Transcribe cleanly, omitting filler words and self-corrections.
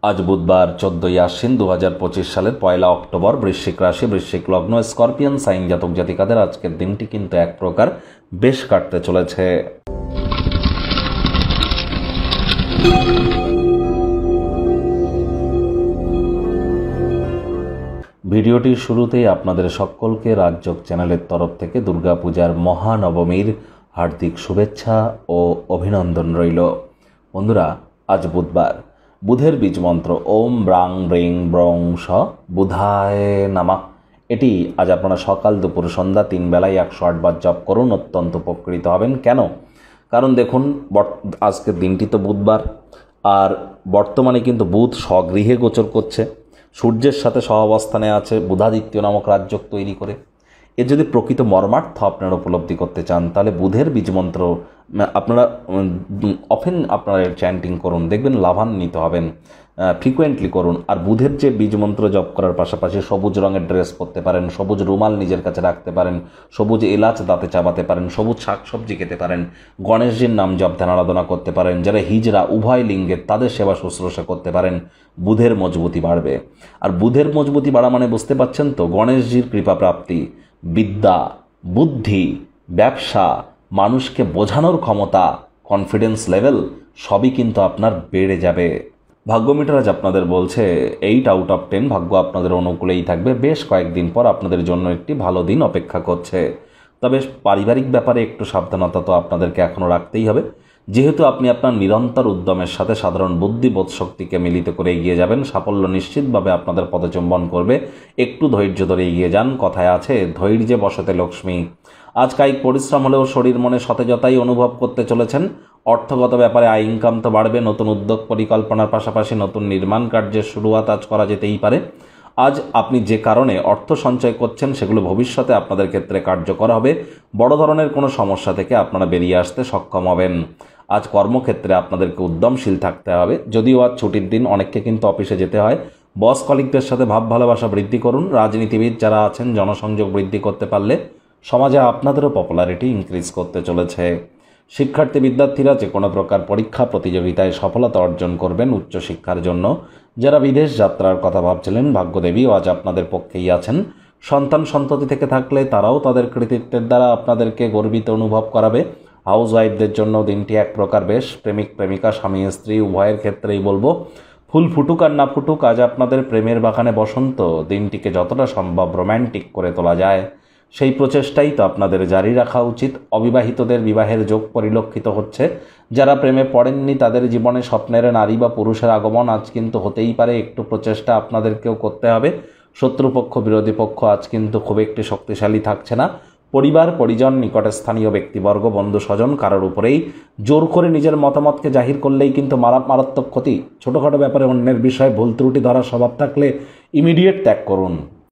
আজ বুধবার 14ই আশ্বিন 2025 সালের 1 অক্টোবর। বৃশ্চিক রাশি, বৃশ্চিক লগ্ন, স্করপিয়ন সাইন জাতক জাতিকাদের আজকের দিনটি কিন্তু এক প্রকার বেশ কাটতে চলেছে। ভিডিওটির শুরুতেই আপনাদের সকলকে রাজযোগ চ্যানেলের তরফ থেকে দুর্গাপূজার মহানবমীর হার্দিক শুভেচ্ছা ও অভিনন্দন রইল। বন্ধুরা, আজ বুধবার, বুধের বীজমন্ত্র ওম ব্রাং ব্রিং ব্রং স বুধায় নামা। এটি আজ আপনারা সকাল দুপুর সন্ধ্যা 3 বেলায় 108 বার জপ করুন, অত্যন্ত উপকৃত হবেন। কেন? কারণ দেখুন, আজকের দিনটি তো বুধবার, আর বর্তমানে কিন্তু বুধ স্বগৃহে গোচর করছে, সূর্যের সাথে সহাবস্থানে আছে, বুধাদিত্য নামক রাজযোগ তৈরি করে। এর যদি প্রকৃত মর্মার্থ আপনারা উপলব্ধি করতে চান, তাহলে বুধের বীজমন্ত্র আপনারা আপনারা চ্যান্টিং করুন, দেখবেন লাভান্বিত হবেন। ফ্রিকোয়েন্টলি করুন। আর বুধের যে বীজমন্ত্র জপ করার পাশাপাশি সবুজ রঙের ড্রেস পরতে পারেন, সবুজ রুমাল নিজের কাছে রাখতে পারেন, সবুজ এলাচ দাঁতে চাবাতে পারেন, সবুজ শাকসবজি খেতে পারেন, গণেশজির নাম জপ ধ্যান আরাধনা করতে পারেন। যারা হিজড়া উভয় লিঙ্গের, তাদের সেবা শুশ্রূষা করতে পারেন, বুধের মজবুতি বাড়বে। আর বুধের মজবুতি বাড়া মানে বুঝতে পারছেন তো, গণেশজির কৃপা প্রাপ্তি, বিদ্যা, বুদ্ধি, ব্যবসা, মানুষকে বোঝানোর ক্ষমতা, কনফিডেন্স লেভেল সবই কিন্তু আপনার বেড়ে যাবে। ভাগ্য মিটার আজ আপনাদের বলছে 8 আউট অফ 10 ভাগ্য আপনাদের অনুকূলেই থাকবে। বেশ কয়েকদিন পর আপনাদের জন্য একটি ভালো দিন অপেক্ষা করছে। তবে পারিবারিক ব্যাপারে একটু সাবধানতা তো আপনাদেরকে এখনও রাখতেই হবে। যেহেতু আপনি আপনার নিরন্তর উদ্যমের সাথে সাধারণ বুদ্ধিবোধ শক্তিকে মিলিত করে এগিয়ে যাবেন, সাফল্য নিশ্চিতভাবে আপনাদের পদচুম্বন করবে। একটু ধৈর্য ধরে এগিয়ে যান। কথায় আছে, ধৈর্যে বসতে লক্ষ্মী। আজ কায়িক পরিশ্রম হলেও শরীর মনে সতেজতাই অনুভব করতে চলেছেন। অর্থগত ব্যাপারে আয় ইনকাম তো বাড়বে। নতুন উদ্যোগ পরিকল্পনার পাশাপাশি নতুন নির্মাণ কার্যের শুরুয়াত আজ করা যেতেই পারে। আজ আপনি যে কারণে অর্থ সঞ্চয় করছেন, সেগুলো ভবিষ্যতে আপনাদের ক্ষেত্রে কার্যকর হবে। বড় ধরনের কোনো সমস্যা থেকে আপনারা বেরিয়ে আসতে সক্ষম হবেন। আজ কর্মক্ষেত্রে আপনাদেরকে উদ্যমশীল থাকতে হবে। যদিও আজ ছুটির দিন, অনেককে কিন্তু অফিসে যেতে হয়। বস কলিগদের সাথে ভাব ভালোবাসা বৃদ্ধি করুন। রাজনীতিবিদ যারা আছেন, জনসংযোগ বৃদ্ধি করতে পারলে সমাজে আপনাদেরও পপুলারিটি ইনক্রিজ করতে চলেছে। শিক্ষার্থী বিদ্যার্থীরা যে কোনো প্রকার পরীক্ষা প্রতিযোগিতায় সফলতা অর্জন করবেন উচ্চশিক্ষার জন্য। যারা বিদেশ যাত্রার কথা ভাবছিলেন, ভাগ্যদেবীও আজ আপনাদের পক্ষেই আছেন। সন্তান সন্ততি থেকে থাকলে তারাও তাদের কৃতিত্বের দ্বারা আপনাদেরকে গর্বিত অনুভব করাবে। হাউস ওয়াইফদের জন্য দিনটি এক প্রকার বেশ। প্রেমিক প্রেমিকা, স্বামী স্ত্রী উভয়ের ক্ষেত্রেই বলবো, ফুল ফুটুক আর না ফুটুক, আজ আপনাদের প্রেমের বাগানে বসন্ত। দিনটিকে যতটা সম্ভব রোম্যান্টিক করে তোলা যায়, সেই প্রচেষ্টাই তো আপনাদের জারি রাখা উচিত। অবিবাহিতদের বিবাহের যোগ পরিলক্ষিত হচ্ছে। যারা প্রেমে পড়েননি, তাদের জীবনে স্বপ্নের নারী বা পুরুষের আগমন আজ কিন্তু হতেই পারে। একটু প্রচেষ্টা আপনাদেরকেও করতে হবে। শত্রুপক্ষ, বিরোধী পক্ষ আজ কিন্তু খুব একটি শক্তিশালী থাকছে না। পরিবার, পরিজন, নিকটে স্থানীয় ব্যক্তিবর্গ, বন্ধু স্বজন কারোর উপরেই জোর করে নিজের মতামতকে জাহির করলেই কিন্তু মারাত্মক ক্ষতি। ছোটোখাটো ব্যাপারে অন্যের বিষয়ে ভুল ত্রুটি ধরার স্বভাব থাকলে ইমিডিয়েট ত্যাগ করুন।